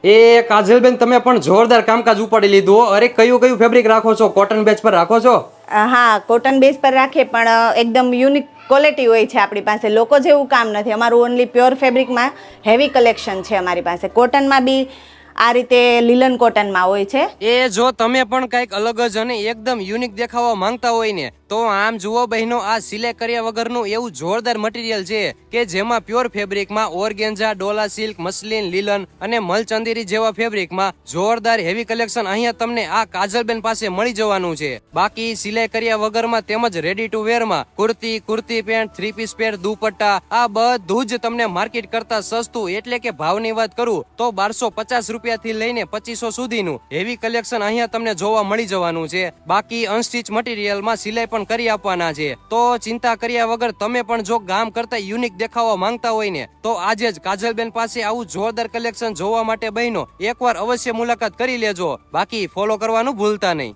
એ કાજલબેન, તમે પણ જોરદાર કામકાજ ઉપાડી લીધું હો. અરે કયું કયું ફેબ્રિક રાખો છો? કોટન બેચ પર રાખો છો? હા, કોટન બેઝ પર રાખીએ પણ એકદમ યુનિક ક્વોલિટી હોય છે આપણી પાસે. લોકો જેવું કામ નથી અમારું. ઓનલી પ્યોર ફેબ્રિકમાં હેવી કલેક્શન છે અમારી પાસે. કોટનમાં બી આ રીતે લીલન કોટનમાં હોય છે. એ જો તમે પણ કઈક અલગ જ અને એકદમ યુનિક દેખાવા માંગતા હોય ને, તો આમ જુઓ બહેનો, આ સિલાઈ કર્યા વગરનું એવું જોરદાર મટીરિયલ છે કે જેમાં pure ફેબ્રિકમાં organza, Dola silk, muslin, લીલન અને મલચંદેરી જેવા ફેબ્રિકમાં જોરદાર હેવી કલેક્શન અહીંયા તમને આ કાજલબેન પાસે મળી જવાનું છે. બાકી સિલાઈ કર્યા વગરમાં તેમજ રેડી ટુ વેરમાં kurti pant, three piece pant, dupatta, આ બધું જ તમને માર્કેટ કરતા સસ્તું, એટલે કે ભાવની વાત કરું તો 1250 રૂપિયાથી લઈને 2500 સુધીનું હેવી કલેક્શન અહીંયા તમને જોવા મળી જવાનું છે. બાકી અનસ્ટિચ મટીરિયલમાં સિલાઈ પણ કરી આપવાના છે. તો ચિંતા કર્યા વગર તમે પણ જો ગામ કરતા યુનિક દેખાવા માંગતા હોય ને, તો આજે જ કાજલબેન પાસે આવું જોરદાર કલેક્શન જોવા માટે બહેનો એકવાર અવશ્ય મુલાકાત કરી લેજો. બાકી ફોલો કરવાનું ભૂલતા નહીં.